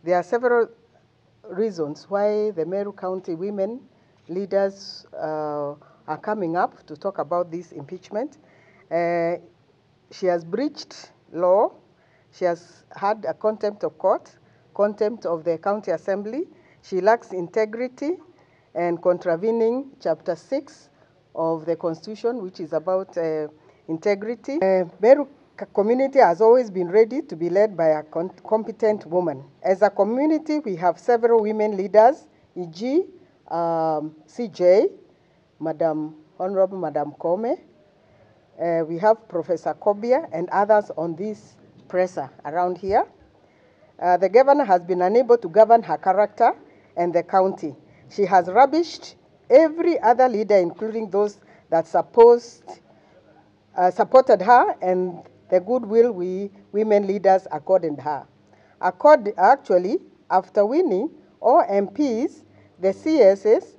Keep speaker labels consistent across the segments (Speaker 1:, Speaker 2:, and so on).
Speaker 1: There are several reasons why the Meru County women leaders are coming up to talk about this impeachment. She has breached law. She has had a contempt of court, contempt of the county assembly. She lacks integrity and contravening Chapter 6 of the Constitution, which is about integrity. Meru community has always been ready to be led by a competent woman. As a community, we have several women leaders, e.g. CJ, Honorable Madam Kome. We have Professor Kobia and others on this presser around here. The governor has been unable to govern her character and the county. She has rubbished every other leader, including those that supported her and the goodwill women leaders accorded her. Actually, after winning all MPs, the CSs,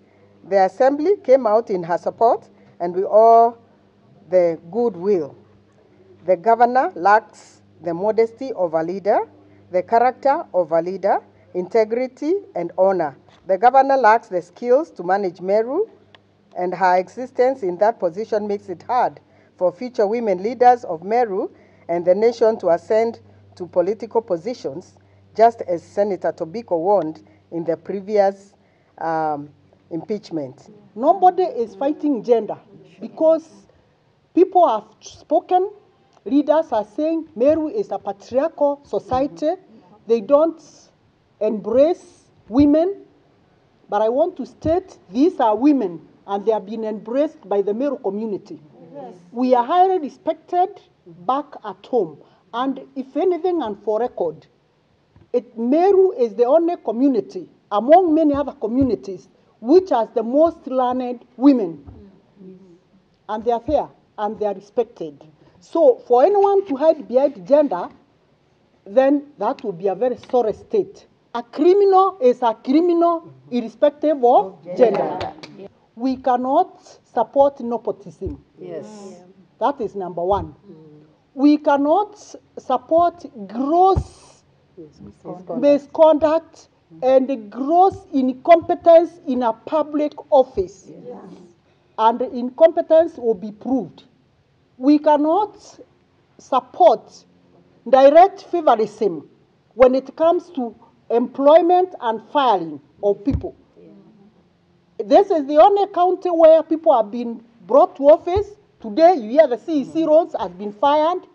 Speaker 1: the assembly came out in her support, and we all the goodwill. The governor lacks the modesty of a leader, the character of a leader, integrity and honor. The governor lacks the skills to manage Meru, and her existence in that position makes it hard for future women leaders of Meru and the nation to ascend to political positions, just as Senator Tobiko warned in the previous impeachment.
Speaker 2: Nobody is fighting gender because people have spoken. Leaders are saying Meru is a patriarchal society. They don't embrace women. But I want to state these are women and they have been embraced by the Meru community. Yes. We are highly respected back at home. And if anything, and for record, Meru is the only community among many other communities which has the most learned women. And they are there and they are respected. So for anyone to hide behind gender, then that would be a very sorry state. A criminal is a criminal irrespective of gender. Yeah. We cannot support nepotism.
Speaker 1: Yes.
Speaker 2: That is number one. We cannot support gross misconduct and gross incompetence in a public office. Yes. And incompetence will be proved. We cannot support direct favorism when it comes to employment and firing of people. Yeah. This is the only county where people have been brought to office. Today, you hear the CEC roles has been fired.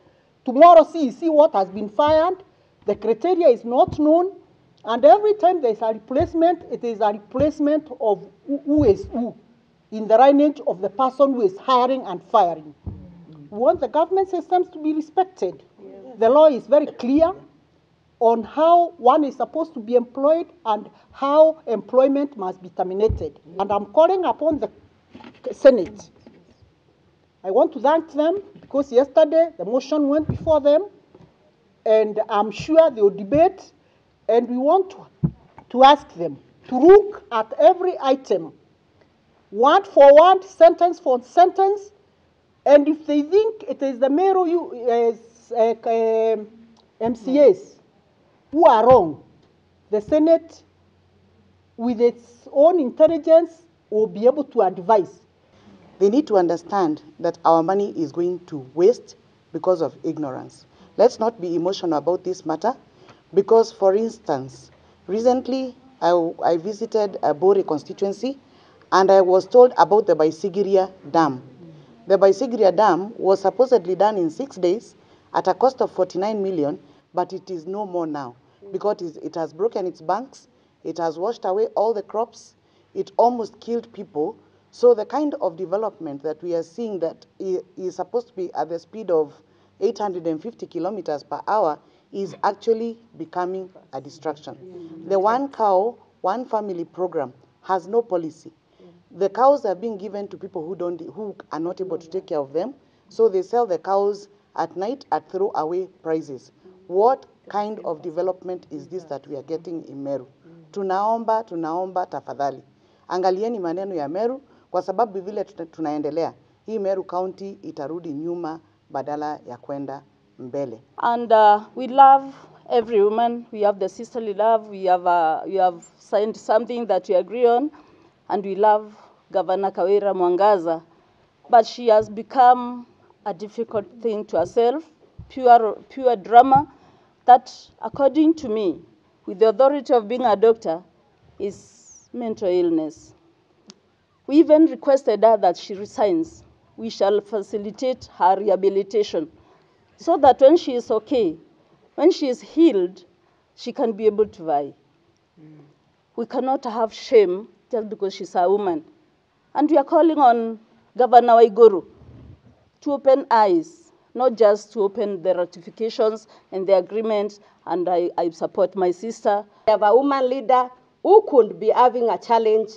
Speaker 2: Tomorrow, CEC what has been fired. The criteria is not known. And every time there is a replacement, it is a replacement of who is who in the lineage of the person who is hiring and firing. We want the government systems to be respected. Yes. The law is very clear on how one is supposed to be employed and how employment must be terminated. And I'm calling upon the Senate. I want to thank them because yesterday the motion went before them and I'm sure they will debate, and we want to ask them to look at every item, word for word, sentence for sentence, and if they think it is the Meru MCAs who are wrong, the Senate, with its own intelligence, will be able to advise.
Speaker 3: They need to understand that our money is going to waste because of ignorance. Let's not be emotional about this matter because, for instance, recently I visited a Bore constituency and I was told about the Baisigiria Dam. The Baisigiria Dam was supposedly done in 6 days at a cost of 49 million, but it is no more now because it has broken its banks, it has washed away all the crops, it almost killed people. So the kind of development that we are seeing that is supposed to be at the speed of 850 kilometers per hour is actually becoming a distraction. The one cow, one family program has no policy. The cows are being given to people who are not able to take care of them, so they sell the cows at night at throwaway prices. What kind of development is this that we are getting in Meru? Tunaomba tafadhali. Angalieni maneno ya Meru, kwa sababu vile tunaendelea, hii Meru County itarudi nyuma badala ya kwenda mbele.
Speaker 4: And we love every woman, we have the sisterly love. We have signed something that we agree on, and we love Governor Mwangaza. But she has become a difficult thing to herself, pure drama, that, according to me, with the authority of being a doctor, is mental illness. We even requested her that she resigns. We shall facilitate her rehabilitation so that when she is okay, when she is healed, she can be able to vie. We cannot have shame just because she's a woman. And we are calling on Governor Waiguru to open eyes, not just to open the ratifications and the agreements, and I support my sister.
Speaker 5: We have a woman leader who could be having a challenge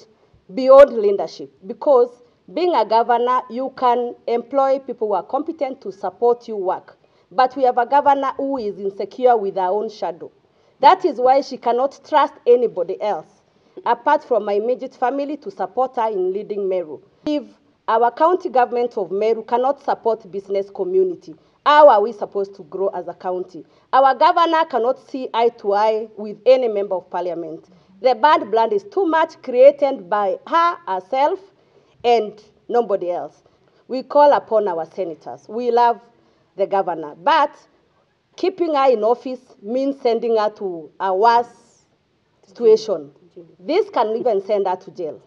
Speaker 5: beyond leadership, because being a governor, you can employ people who are competent to support your work. But we have a governor who is insecure with her own shadow. That is why she cannot trust anybody else, apart from my immediate family, to support her in leading Meru. If our county government of Meru cannot support business community, how are we supposed to grow as a county? Our governor cannot see eye to eye with any member of parliament. The bad blood is too much created by her herself and nobody else. We call upon our senators. We love the governor, but keeping her in office means sending her to a worse situation. This can even send her to jail.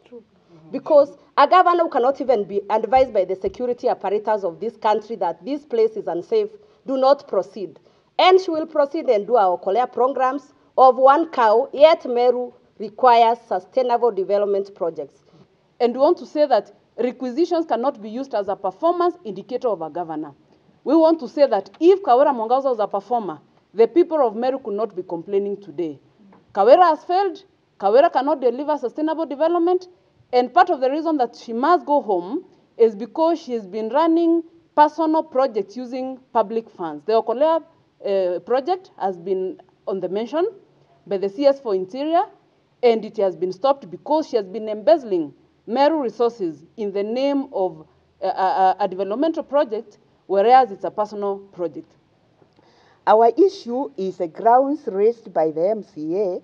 Speaker 5: Because a governor who cannot even be advised by the security apparatus of this country that this place is unsafe, do not proceed. And she will proceed and do our Okolea programs of one cow, yet Meru requires sustainable development projects.
Speaker 6: And we want to say that requisitions cannot be used as a performance indicator of a governor. We want to say that if Governor Mwangaza was a performer, the people of Meru could not be complaining today. Kawera has failed. Kawera cannot deliver sustainable development. And part of the reason that she must go home is because she has been running personal projects using public funds. The Okolea project has been on the mention by the CS for Interior, and it has been stopped because she has been embezzling Meru resources in the name of a developmental project, whereas it's a personal project.
Speaker 7: Our issue is the grounds raised by the MCA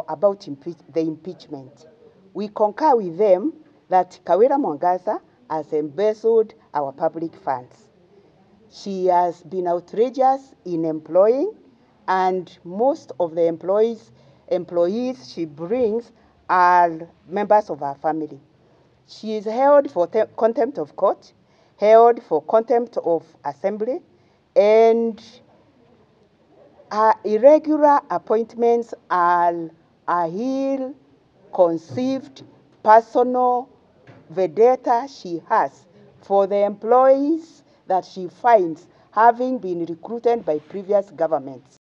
Speaker 7: about the impeachment. We concur with them that Governor Mwangaza has embezzled our public funds. She has been outrageous in employing, and most of the employees she brings are members of her family. She is held for contempt of court, held for contempt of assembly, and her irregular appointments are a ill-conceived personal vendetta she has for the employees that she finds having been recruited by previous governments.